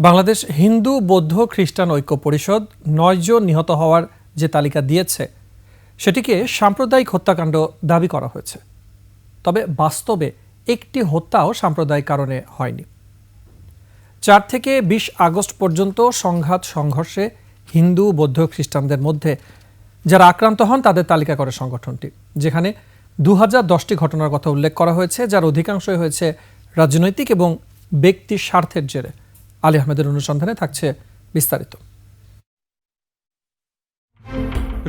বাংলাদেশ হিন্দু বৌদ্ধ খ্রিস্টান ঐক্য পরিষদ 9 জন নিহত হওয়ার যে তালিকা দিয়েছে সেটিকে সাম্প্রদায়িক হত্যাকাণ্ড দাবি করা হয়েছে। তবে বাস্তবে একটি হত্যাও সাম্প্রদায়িক কারণে হয়নি। 4 থেকে 20 আগস্ট পর্যন্ত সংঘাত সংঘর্ষে হিন্দু বৌদ্ধ খ্রিস্টানদের মধ্যে যারা আক্রান্ত হন তাদের তালিকা করে সংগঠনটি, যেখানে 2010টি ঘটনার কথা উল্লেখ করা হয়েছে, যার অধিকাংশই হয়েছে রাজনৈতিক এবং ব্যক্তি স্বার্থের জেরে। আলী আহমেদের অনুসন্ধানে থাকছে বিস্তারিত।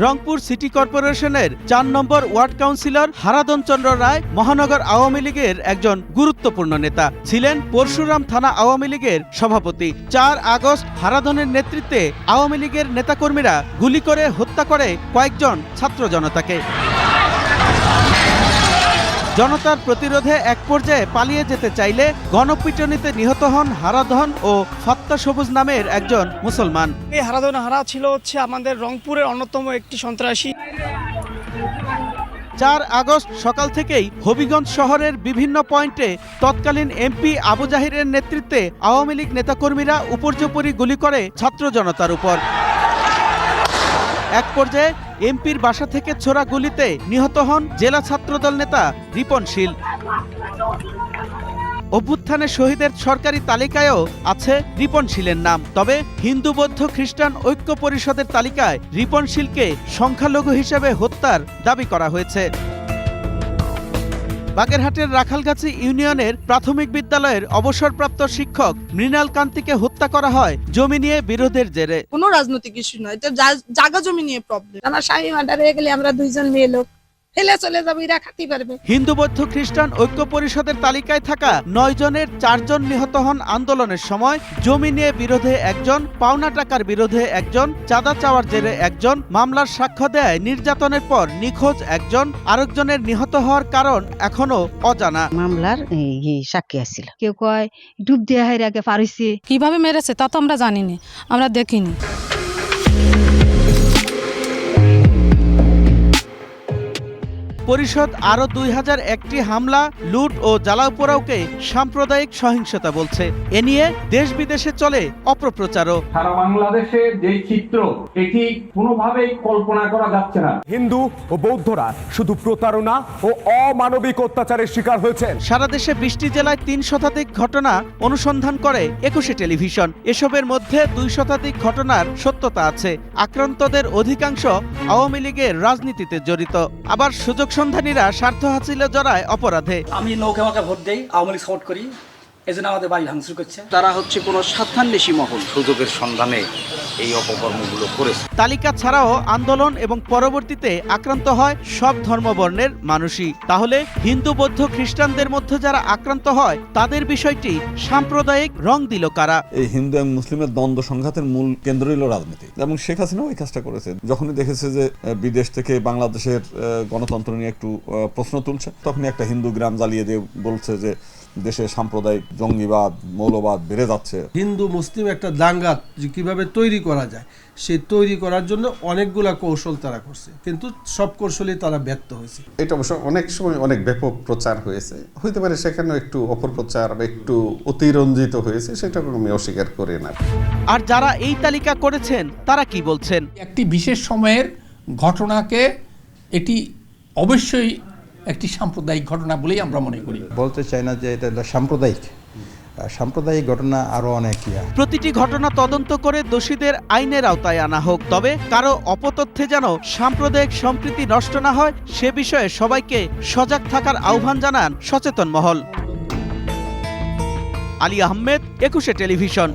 রংপুর সিটি কর্পোরেশনের 4 নম্বর ওয়ার্ড কাউন্সিলর হারাধন চন্দ্র রায় মহানগর আওয়ামী লীগের একজন গুরুত্বপূর্ণ নেতা ছিলেন। পরশুরাম থানা আওয়ামী লীগের সভাপতি। 4 আগস্ট হারাধনের নেতৃত্বে আওয়ামী লীগের নেতাকর্মীরা গুলি করে হত্যা করে কয়েকজন ছাত্র জনতাকে। জনতার প্রতিরোধে এক পর্যায়ে পালিয়ে যেতে চাইলে গণপিটুনিতে নিহত হন হারাধন ও ফত্তা সবুজ নামের একজন মুসলমান। এই হারাধন ছিল আমাদের রংপুরের অন্যতম একটি সন্ত্রাসী। 4 আগস্ট সকাল থেকেই হবিগঞ্জ শহরের বিভিন্ন পয়েন্টে তৎকালীন এমপি আবু জাহিরের নেতৃত্বে আওয়ামী লীগ নেতাকর্মীরা উপর্যুপরি গুলি করে ছাত্র জনতার উপর। এক পর্যায়ে এমপির বাসা থেকে ছোড়া গুলিতে নিহত হন জেলা ছাত্রদল নেতা রিপন শীল। অভ্যুত্থানের শহীদের সরকারি তালিকায়ও আছে রিপন শীলের নাম। তবে হিন্দু বৌদ্ধ খ্রিস্টান ঐক্য পরিষদের তালিকায় রিপন শীলকে সংখ্যালঘু হিসেবে হত্যার দাবি করা হয়েছে। বাগেরহাটের রাখালগাছি ইউনিয়নের প্রাথমিক বিদ্যালয়ের অবসরপ্রাপ্ত শিক্ষক মৃণাল কান্তিকে হত্যা করা হয় জমি নিয়ে বিরোধের জেরে। কোনো রাজনৈতিক ইস্যু নয়, এটা জায়গা জমি নিয়ে প্রবলেম। আমার স্বামী মার্ডার হয়ে গেলে আমরা 2 জন মেয়ে লোক ফেলে চলে যাবো, এরা খাতি পারবে। হিন্দু বৌদ্ধ খ্রিস্টান ঐক্য পরিষদের তালিকায় থাকা 9 জনের 4 জন নিহত হন আন্দোলনের সময়। জমি নিয়ে বিরোধে একজন, পাওনা টাকার বিরোধে একজন, চাঁদা চাওয়ার জেরে একজন, মামলার সাক্ষ্য দেয় নির্যাতনের পর নিখোঁজ একজন, আরেকজনের নিহত হওয়ার কারণ এখনো অজানা। মামলার সাক্ষী আসছিল, কেউ কয় ডুব দিয়ে হাইরে আগে পারিছে। কিভাবে মেরেছে তা তো আমরা জানিনি, আমরা দেখিনি। পরিষদ আরো 2001টি হামলা, লুট ও জ্বালাও পোড়াওকে সাম্প্রদায়িক সহিংসতা বলছে। এ নিয়ে দেশ বিদেশে চলে অপপ্রচারও। সারা বাংলাদেশে যে চিত্র, এটি কোনোভাবেই কল্পনা করা যাচ্ছে না। হিন্দু ও বৌদ্ধরা শুধু প্রতারণা ও অমানবিক অত্যাচারের শিকার হয়েছেন। সারা দেশে 20টি জেলায় 3 শতাধিক ঘটনা অনুসন্ধান করে 21 টেলিভিশন। এসবের মধ্যে 2 শতাধিক ঘটনার সত্যতা আছে। আক্রান্তদের অধিকাংশ আওয়ামী লীগের রাজনীতিতে জড়িত, আবার সুযোগ সন্ধানীরা স্বার্থ হাসিলে জড়ায় অপরাধে। আমি নৌকা মার্কা ভোট দেই, আওয়ামী লীগ সাপোর্ট করি, এজন্য আমাদের বাড়ি ভাঙচুর করছে। তারা হচ্ছে কোনো স্বার্থান্বেষী মহল, সুযোগের সন্ধানে এই অপকর্মগুলো করেছে। তালিকা ছাড়াও আন্দোলন এবং পরবর্তীতে আক্রান্ত হয় সব ধর্মবর্ণের মানুষই। তাহলে হিন্দু বৌদ্ধ খ্রিস্টানদের মধ্যে যারা আক্রান্ত হয় তাদের বিষয়টি সাম্প্রদায়িক রং দিল কারা? এই হিন্দু এবং মুসলিমের দ্বন্দ্ব সংঘাতের মূল কেন্দ্র হলো রাজনীতি, এবং শেখ হাসিনাও এই কাজটা করেছে। যখনই দেখেছে যে বিদেশ থেকে বাংলাদেশের গণতন্ত্র নিয়ে একটু প্রশ্ন তুলছে, তখনই একটা হিন্দু গ্রাম জ্বালিয়ে দিয়ে বলছে যে দেশে সাম্প্রদায়িক জঙ্গিবাদ, মৌলবাদ বেড়ে যাচ্ছে। হিন্দু মুসলিম একটা দাঙ্গা যে কিভাবে তৈরি করা যায়, সেই তৈরি করার জন্য অনেকগুলা কৌশল তারা করছে, কিন্তু সব কৌশলই তারা ব্যর্থ হয়েছে। এটা অবশ্য অনেক সময় অনেক ব্যাপক প্রচার হয়েছে, হইতে পারে সেখানেও একটু অপপ্রচার বা একটু অতিরঞ্জিত হয়েছে, সেটা আমি অস্বীকার করি না। আর যারা এই তালিকা করেছেন তারা কি বলছেন? একটি বিশেষ সময়ের ঘটনাকে এটি অবশ্যই একটি সাম্প্রদায়িক ঘটনা বলেই আমরা মনে করি। বলতে চাই না যে এটা সাম্প্রদায়িক ঘটনা, আরো অনেক। প্রতিটি ঘটনা তদন্ত করে দোষীদের আইনের আওতায় আনা হোক, তবে কারো অপতথ্যে যেন সাম্প্রদায়িক সম্প্রীতি নষ্ট না হয় সে বিষয়ে সবাইকে সজাগ থাকার আহ্বান জানান সচেতন মহল। আলী আহমেদ, 21 টেলিভিশন।